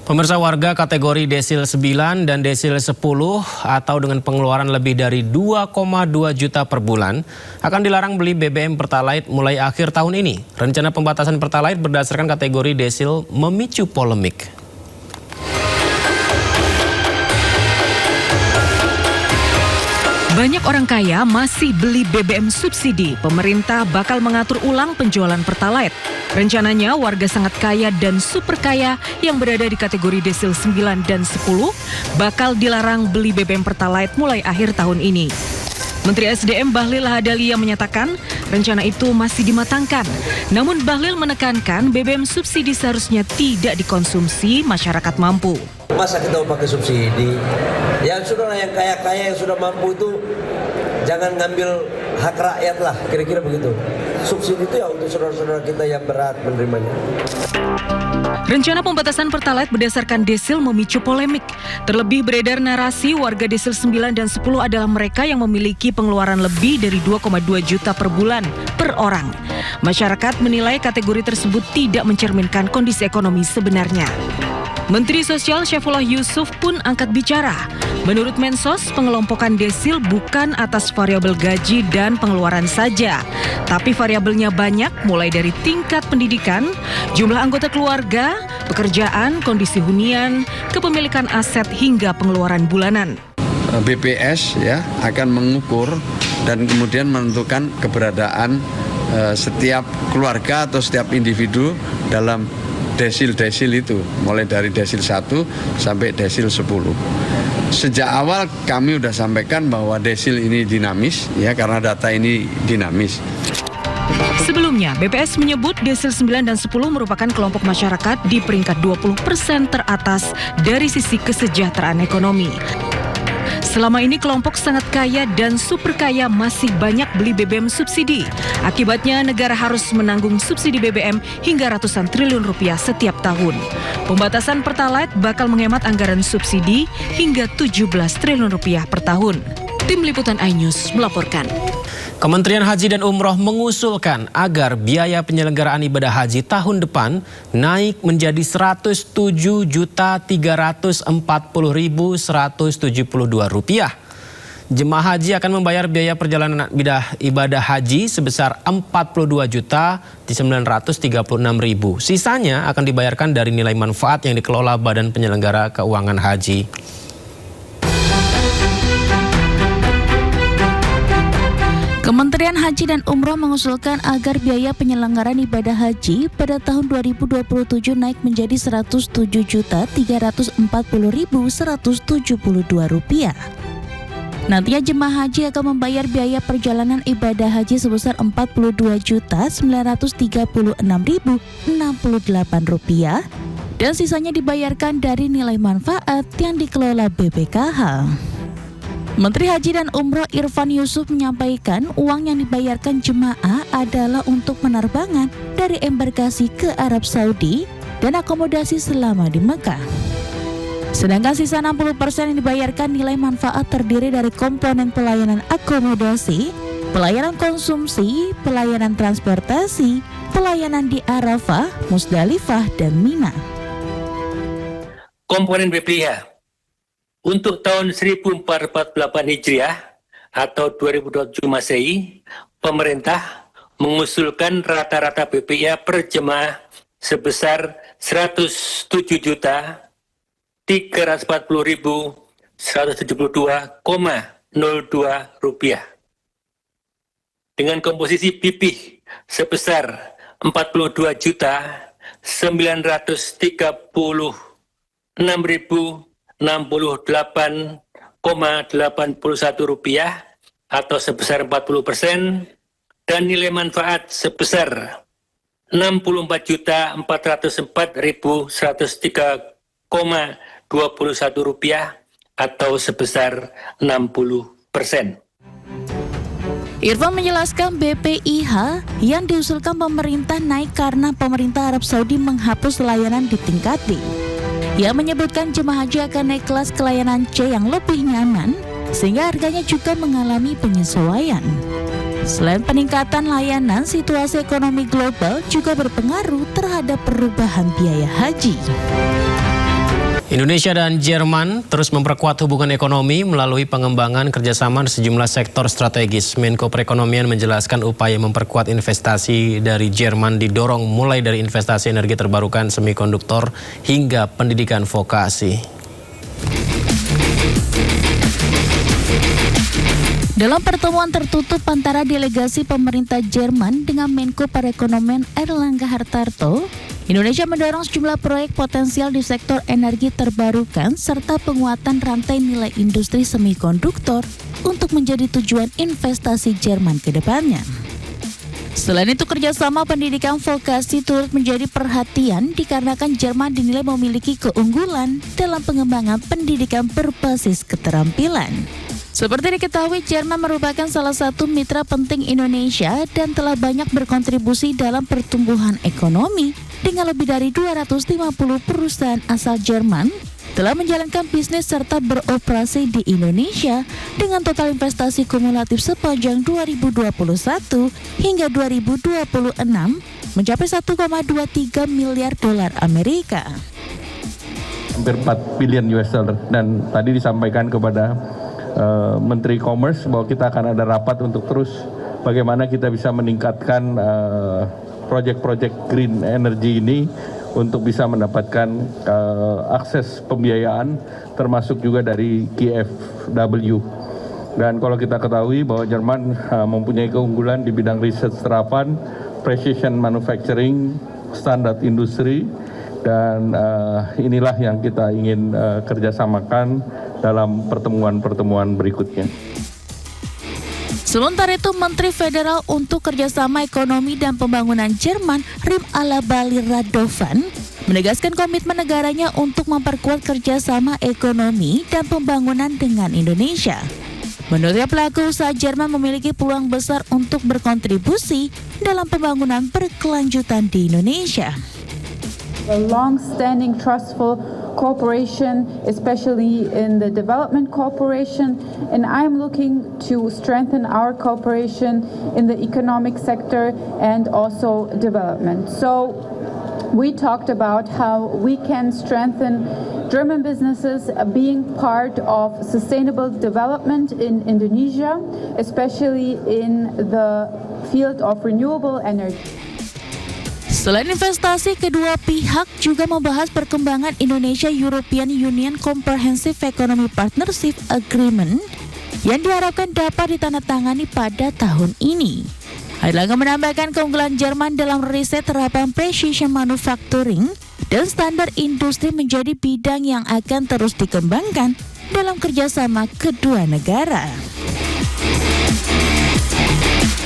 Pemirsa, warga kategori desil 9 dan desil 10 atau dengan pengeluaran lebih dari 2,2 juta per bulan akan dilarang beli BBM Pertalite mulai akhir tahun ini. Rencana pembatasan Pertalite berdasarkan kategori desil memicu polemik. Banyak orang kaya masih beli BBM subsidi. Pemerintah bakal mengatur ulang penjualan Pertalite. Rencananya warga sangat kaya dan super kaya yang berada di kategori desil 9 dan 10 bakal dilarang beli BBM Pertalite mulai akhir tahun ini. Menteri SDM Bahlil Lahadalia menyatakan rencana itu masih dimatangkan. Namun Bahlil menekankan BBM subsidi seharusnya tidak dikonsumsi masyarakat mampu. Masa kita mau pakai subsidi? Yang sudah yang kaya-kaya yang sudah mampu itu jangan ngambil hak rakyat lah, kira-kira begitu. Subsidi itu ya untuk saudara-saudara kita yang berat menerimanya. Rencana pembatasan Pertalite berdasarkan desil memicu polemik. Terlebih beredar narasi warga desil 9 dan 10 adalah mereka yang memiliki pengeluaran lebih dari 2,2 juta per bulan per orang. Masyarakat menilai kategori tersebut tidak mencerminkan kondisi ekonomi sebenarnya. Menteri Sosial Syaifullah Yusuf pun angkat bicara. Menurut Mensos, pengelompokan desil bukan atas variabel gaji dan pengeluaran saja, tapi variabelnya banyak, mulai dari tingkat pendidikan, jumlah anggota keluarga, pekerjaan, kondisi hunian, kepemilikan aset hingga pengeluaran bulanan. BPS ya akan mengukur dan kemudian menentukan keberadaan setiap keluarga atau setiap individu dalam desil-desil itu, mulai dari desil 1 sampai desil 10. Sejak awal kami sudah sampaikan bahwa desil ini dinamis, ya, karena data ini dinamis. Sebelumnya, BPS menyebut desil 9 dan 10 merupakan kelompok masyarakat di peringkat 20% teratas dari sisi kesejahteraan ekonomi. Selama ini kelompok sangat kaya dan super kaya masih banyak beli BBM subsidi. Akibatnya negara harus menanggung subsidi BBM hingga ratusan triliun rupiah setiap tahun. Pembatasan Pertalite bakal menghemat anggaran subsidi hingga 17 triliun rupiah per tahun. Tim Liputan iNews melaporkan. Kementerian Haji dan Umroh mengusulkan agar biaya penyelenggaraan ibadah haji tahun depan naik menjadi Rp107.340.172. Jemaah haji akan membayar biaya perjalanan ibadah haji sebesar Rp42.936.000. Sisanya akan dibayarkan dari nilai manfaat yang dikelola Badan Penyelenggara Keuangan Haji. Kementerian Haji dan Umroh mengusulkan agar biaya penyelenggaraan ibadah haji pada tahun 2027 naik menjadi Rp107.340.172. Nantinya jemaah haji akan membayar biaya perjalanan ibadah haji sebesar Rp42.936.068 dan sisanya dibayarkan dari nilai manfaat yang dikelola BPKH. Menteri Haji dan Umroh Irfan Yusuf menyampaikan uang yang dibayarkan jemaah adalah untuk penerbangan dari embarkasi ke Arab Saudi dan akomodasi selama di Mekah. Sedangkan sisa 60% yang dibayarkan nilai manfaat terdiri dari komponen pelayanan akomodasi, pelayanan konsumsi, pelayanan transportasi, pelayanan di Arafah, Musdalifah, dan Mina. Komponen BPIH untuk tahun 1448 Hijriah atau 2027 Masehi, pemerintah mengusulkan rata-rata BPIH per jemaah sebesar Rp107.340.172,02 dengan komposisi BPIH sebesar Rp42.936.068,81 atau sebesar 40% dan nilai manfaat sebesar Rp64.404.103,21 atau sebesar 60%. Irfan menjelaskan BPIH yang diusulkan pemerintah naik karena pemerintah Arab Saudi menghapus layanan di tingkat D. Ia menyebutkan jemaah haji akan naik kelas ke layanan C yang lebih nyaman, sehingga harganya juga mengalami penyesuaian. Selain peningkatan layanan, situasi ekonomi global juga berpengaruh terhadap perubahan biaya haji. Indonesia dan Jerman terus memperkuat hubungan ekonomi melalui pengembangan kerjasama di sejumlah sektor strategis. Menko Perekonomian menjelaskan upaya memperkuat investasi dari Jerman didorong mulai dari investasi energi terbarukan, semikonduktor, hingga pendidikan vokasi. Dalam pertemuan tertutup antara delegasi pemerintah Jerman dengan Menko Perekonomian Airlangga Hartarto, Indonesia mendorong sejumlah proyek potensial di sektor energi terbarukan serta penguatan rantai nilai industri semikonduktor untuk menjadi tujuan investasi Jerman ke depannya. Selain itu, kerjasama pendidikan vokasi turut menjadi perhatian dikarenakan Jerman dinilai memiliki keunggulan dalam pengembangan pendidikan berbasis keterampilan. Seperti diketahui, Jerman merupakan salah satu mitra penting Indonesia dan telah banyak berkontribusi dalam pertumbuhan ekonomi dengan lebih dari 250 perusahaan asal Jerman telah menjalankan bisnis serta beroperasi di Indonesia dengan total investasi kumulatif sepanjang 2021 hingga 2026 mencapai 1,23 miliar dolar Amerika. Hampir 4 billion US dollar, dan tadi disampaikan kepada Menteri Commerce bahwa kita akan ada rapat untuk terus bagaimana kita bisa meningkatkan proyek-proyek green energy ini untuk bisa mendapatkan akses pembiayaan termasuk juga dari KfW. Dan kalau kita ketahui bahwa Jerman mempunyai keunggulan di bidang riset terapan, precision manufacturing, standar industri, dan inilah yang kita ingin kerjasamakan dalam pertemuan-pertemuan berikutnya. Sementara itu, Menteri Federal untuk Kerjasama Ekonomi dan Pembangunan Jerman, Rim Alabali Radovan, menegaskan komitmen negaranya untuk memperkuat kerjasama ekonomi dan pembangunan dengan Indonesia. Menurutnya, pelaku usaha Jerman memiliki peluang besar untuk berkontribusi dalam pembangunan berkelanjutan di Indonesia. A long-standing trustful cooperation, especially in the development cooperation, and I'm looking to strengthen our cooperation in the economic sector and also development. So we talked about how we can strengthen German businesses being part of sustainable development in Indonesia, especially in the field of renewable energy. Selain investasi, kedua pihak juga membahas perkembangan Indonesia-European Union Comprehensive Economic Partnership Agreement yang diharapkan dapat ditandatangani pada tahun ini. Airlangga menambahkan keunggulan Jerman dalam riset terapan precision manufacturing dan standar industri menjadi bidang yang akan terus dikembangkan dalam kerjasama kedua negara.